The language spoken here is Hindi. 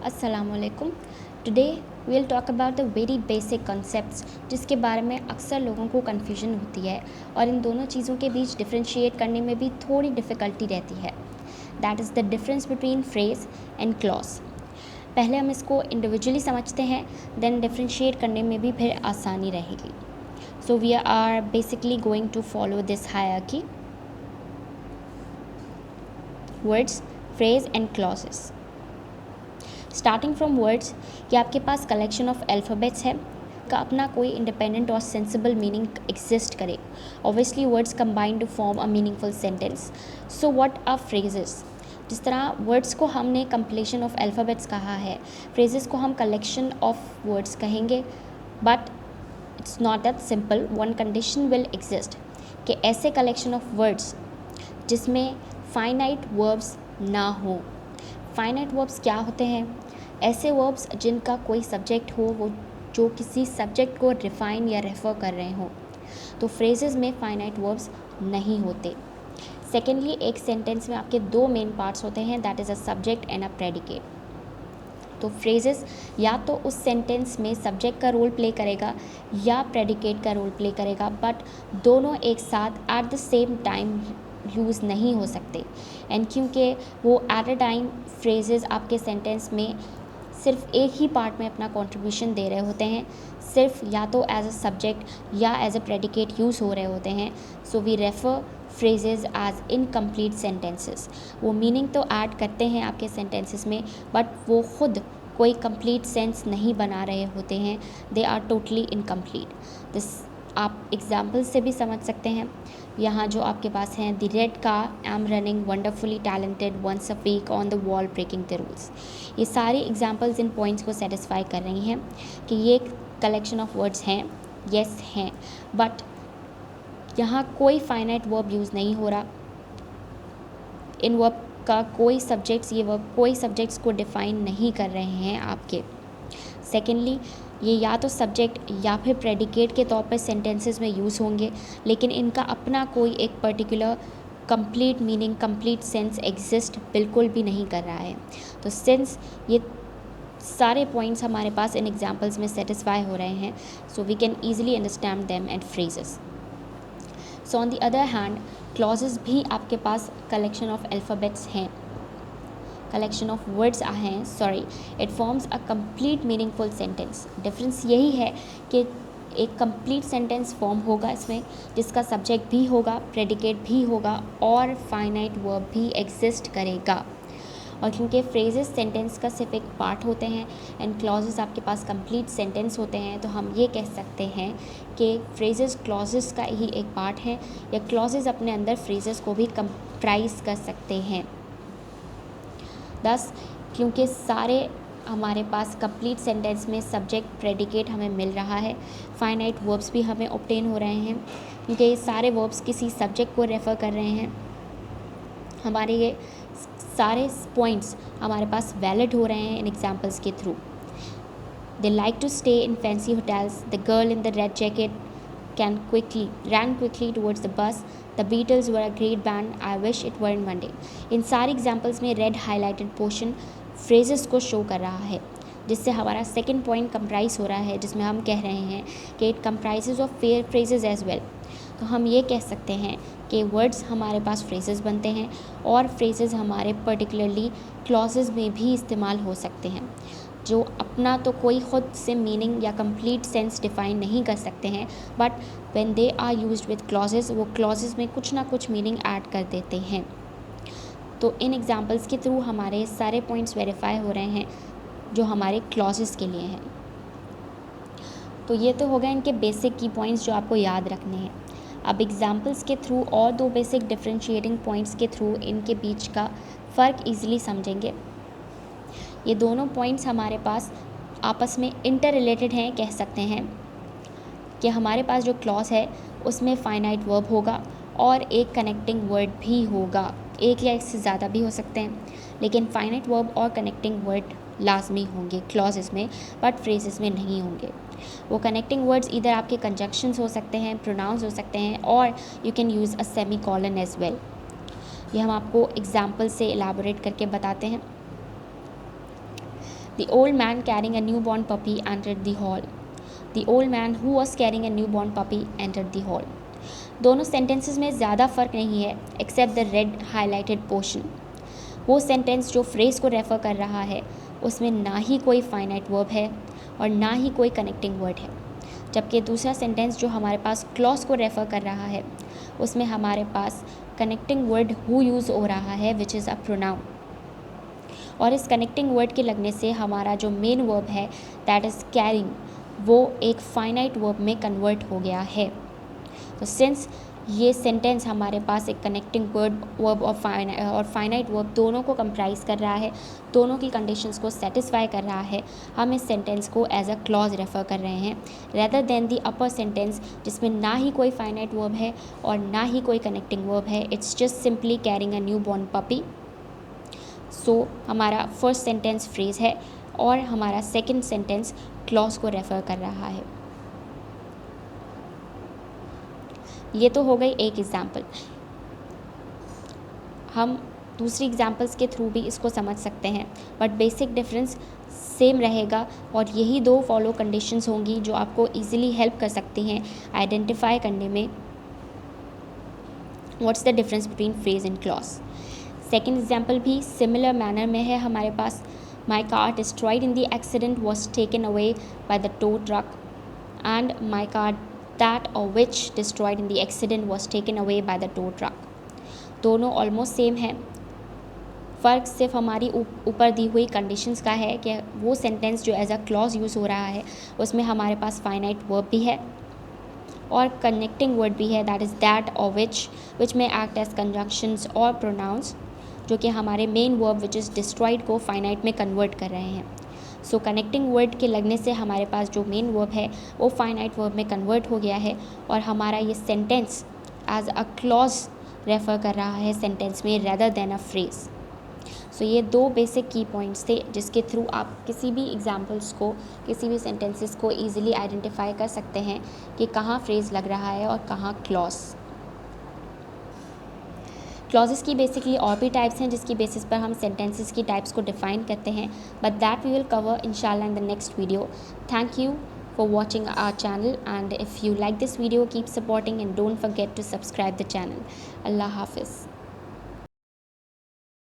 अस्सलामुअलैकुम। Today we will talk about the very basic concepts जिसके बारे में अक्सर लोगों को कन्फ्यूजन होती है और इन दोनों चीज़ों के बीच डिफरेंशिएट करने में भी थोड़ी डिफ़िकल्टी रहती है। That is the difference between phrase and clause. पहले हम इसको इंडिविजुअली समझते हैं, देन डिफरेंशिएट करने में भी फिर आसानी रहेगी। So we are basically going to follow this hierarchy: words, phrase and clauses. Starting from words, ये आपके पास कलेक्शन ऑफ अल्फ़ाबेट्स है का अपना कोई इंडिपेंडेंट और सेंसिबल मीनिंग एग्जिस्ट करे। Obviously words combine to form a meaningful sentence. So what are phrases? जिस तरह वर्ड्स को हमने कंप्लीशन ऑफ अल्फ़ाबेट्स कहा है, फ्रेजेस को हम कलेक्शन ऑफ वर्ड्स कहेंगे, but it's not that simple. One condition will exist कि ऐसे कलेक्शन ऑफ वर्ड्स जिसमें फाइनाइट वर्ब्स ना हो। फाइनाइट वर्ब्स क्या होते हैं? ऐसे वर्ब्स जिनका कोई सब्जेक्ट हो, वो जो किसी सब्जेक्ट को रिफाइन या रेफ़र कर रहे हों। तो फ्रेजेस में फाइनाइट वर्ब्स नहीं होते। सेकेंडली, एक सेंटेंस में आपके दो मेन पार्ट्स होते हैं, that is a subject and a predicate. तो फ्रेजेस या तो उस सेंटेंस में सब्जेक्ट का रोल प्ले करेगा या प्रेडिकेट का रोल प्ले करेगा, बट दोनों एक साथ at the same time use नहीं हो सकते। एंड क्योंकि वो एट अ टाइम फ्रेजेस आपके सेंटेंस में सिर्फ एक ही पार्ट में अपना कंट्रीब्यूशन दे रहे होते हैं, सिर्फ या तो एज अ सब्जेक्ट या एज अ प्रेडिकेट यूज़ हो रहे होते हैं, so we refer phrases as incomplete sentences. वो मीनिंग तो ऐड करते हैं आपके सेंटेंसेस में, बट वो खुद कोई कंप्लीट सेंस नहीं बना रहे होते हैं, they are totally incomplete. This आप एग्जाम्पल्स से भी समझ सकते हैं। यहाँ जो आपके पास हैं, the red car, I am running wonderfully talented once a week on the wall breaking the rules. ये सारी एग्जाम्पल्स इन पॉइंट्स को सेटिस्फाई कर रही हैं कि ये कलेक्शन ऑफ वर्ड्स हैं, येस हैं, बट यहाँ कोई फाइनाइट वर्ब यूज़ नहीं हो रहा। इन वर्ब का कोई सब्जेक्ट्स, ये वर्ब कोई सब्जेक्ट्स को डिफ़ाइन नहीं कर रहे हैं आपके। सेकेंडली, ये या तो सब्जेक्ट या फिर प्रेडिकेट के तौर पर सेंटेंसेस में यूज़ होंगे, लेकिन इनका अपना कोई एक particular complete meaning, complete sense exist बिल्कुल भी नहीं कर रहा है। तो सिंस ये सारे पॉइंट्स हमारे पास इन एग्जाम्पल्स में सेटिस्फाई हो रहे हैं, so we can easily understand them and phrases. So on the other hand, clauses भी आपके पास कलेक्शन ऑफ अल्फ़ाबेट्स हैं, कलेक्शन ऑफ वर्ड्स हैं, sorry, it forms a complete meaningful sentence. Difference यही है कि एक कंप्लीट सेंटेंस फॉर्म होगा इसमें, जिसका सब्जेक्ट भी होगा, प्रेडिकेट भी होगा और फाइनाइट वर्ब भी एग्जिस्ट करेगा। और क्योंकि फ्रेजेस सेंटेंस का सिर्फ एक पार्ट होते हैं एंड क्लॉजेस आपके पास कंप्लीट सेंटेंस होते हैं, तो हम ये कह सकते हैं कि फ्रेजेस क्लॉजेस का ही एक पार्ट है, या क्लॉजेस अपने अंदर फ्रेजेस को भी कंप्राइज कर सकते हैं। दस, क्योंकि सारे हमारे पास कंप्लीट सेंटेंस में सब्जेक्ट प्रेडिकेट हमें मिल रहा है, फाइनाइट वर्ब्स भी हमें ऑब्टेन हो रहे हैं, क्योंकि ये सारे वर्ब्स किसी सब्जेक्ट को रेफ़र कर रहे हैं। हमारे ये सारे पॉइंट्स हमारे पास वैलिड हो रहे हैं इन एग्जाम्पल्स के through. They like to stay in fancy hotels, the girl in the red jacket ran quickly towards the bus. The Beatles were a great band. I wish it were in Monday. इन सारे एग्जाम्पल्स में रेड हाईलाइटेड पोर्शन फ्रेजेस को शो कर रहा है, जिससे हमारा सेकेंड पॉइंट कंप्राइज हो रहा है, जिसमें हम कह रहे हैं कि it comprises of phrases as well. तो हम ये कह सकते हैं कि वर्ड्स हमारे पास फ्रेजेस बनते हैं और फ्रेजेस हमारे पर्टिकुलरली क्लॉजेस में भी इस्तेमाल हो सकते हैं, जो अपना तो कोई ख़ुद से मीनिंग या कंप्लीट सेंस डिफ़ाइन नहीं कर सकते हैं, but when they are used with clauses, वो क्लॉजेस में कुछ ना कुछ मीनिंग ऐड कर देते हैं। तो इन एग्जांपल्स के थ्रू हमारे सारे पॉइंट्स वेरीफाई हो रहे हैं जो हमारे क्लॉजेस के लिए हैं। तो ये तो हो गए इनके बेसिक की पॉइंट्स जो आपको याद रखने हैं। अब एग्जांपल्स के थ्रू और दो बेसिक डिफरेंशिएटिंग पॉइंट्स के थ्रू इनके बीच का फ़र्क ईजिली समझेंगे। ये दोनों पॉइंट्स हमारे पास आपस में इंटर रिलेटेड हैं, कह सकते हैं कि हमारे पास जो क्लॉज है उसमें फाइनाइट वर्ब होगा और एक कनेक्टिंग वर्ड भी होगा, एक या इससे ज़्यादा भी हो सकते हैं, लेकिन फाइनाइट वर्ब और कनेक्टिंग वर्ड लाजमी होंगे क्लॉजेस में, बट फ्रेजेस में नहीं होंगे। वो कनेक्टिंग वर्ड्स इधर आपके कंजक्शंस हो सकते हैं, प्रोनाउंस हो सकते हैं, और you can use a semicolon as well. ये हम आपको एग्जाम्पल से एलाबोरेट करके बताते हैं। The old man carrying a newborn puppy entered the hall. The old man who was carrying a newborn puppy entered the hall. दोनों सेंटेंसेस में ज़्यादा फ़र्क नहीं है except the red highlighted portion. वो सेंटेंस जो फ्रेज़ को रेफ़र कर रहा है उसमें ना ही कोई फाइनाइट वर्ब है और ना ही कोई कनेक्टिंग वर्ड है, जबकि दूसरा सेंटेंस जो हमारे पास क्लॉज को रेफ़र कर रहा है उसमें हमारे पास कनेक्टिंग वर्ड हु यूज़ हो रहा है विच इज़ अ प्रोनाउन. और इस कनेक्टिंग वर्ड के लगने से हमारा जो मेन वर्ब है दैट इज़ कैरिंग वो एक फाइनाइट वर्ब में कन्वर्ट हो गया है. तो सिंस ये सेंटेंस हमारे पास एक कनेक्टिंग वर्ब और फाइनाइट वर्ब दोनों को कंप्राइज कर रहा है, दोनों की कंडीशंस को सेटिस्फाई कर रहा है, हम इस सेंटेंस को एज अ क्लॉज रेफ़र कर रहे हैं रेदर देन दी अपर सेंटेंस जिसमें ना ही कोई फाइनाइट वर्ब है और ना ही कोई कनेक्टिंग वर्ब है. It's just simply carrying a new born puppy. So हमारा फर्स्ट सेंटेंस फ्रेज़ है और हमारा सेकेंड सेंटेंस क्लॉज को रेफ़र कर रहा है. ये तो हो गई एक एग्ज़ाम्पल. हम दूसरी एग्ज़ाम्पल्स के थ्रू भी इसको समझ सकते हैं, बट बेसिक डिफरेंस सेम रहेगा और यही दो फॉलो कंडीशंस होंगी जो आपको इजीली हेल्प कर सकती हैं आइडेंटिफाई करने में what's the difference between phrase and clause. Second example भी सिमिलर मैनर में है हमारे पास. My car destroyed in the accident was taken away by the tow truck and my car that or which destroyed in the accident was taken away by the tow truck. दोनों ऑलमोस्ट सेम हैं. फ़र्क सिर्फ हमारी ऊपर दी हुई कंडीशंस का है कि वो सेंटेंस जो एज अ क्लॉज यूज़ हो रहा है उसमें हमारे पास फाइनाइट वर्ब भी है और कनेक्टिंग वर्ड भी है दैट इज़ दैट और विच में एक्ट एज कंजंक्शंस और प्रोनाउंस जो कि हमारे main verb which is destroyed को फाइनाइट में कन्वर्ट कर रहे हैं. सो कनेक्टिंग वर्ड के लगने से हमारे पास जो मेन वर्ब है वो फाइनाइट वर्ब में कन्वर्ट हो गया है और हमारा ये sentence as a clause refer कर रहा है सेंटेंस में rather than a phrase. So ये दो बेसिक की पॉइंट्स थे जिसके थ्रू आप किसी भी एग्जांपल्स को, किसी भी सेंटेंसेस को ईजिली आइडेंटिफाई कर सकते हैं कि कहाँ फ्रेज़ लग रहा है और कहाँ क्लॉज. क्लॉजेस की बेसिकली और भी टाइप्स हैं जिसकी बेसिस पर हम सेंटेंसेस की टाइप्स को डिफाइन करते हैं, but that we will cover इंशाल्लाह in the next video. Thank you for watching our channel, and if you like this video keep supporting and don't forget to subscribe the channel. Allah Hafiz.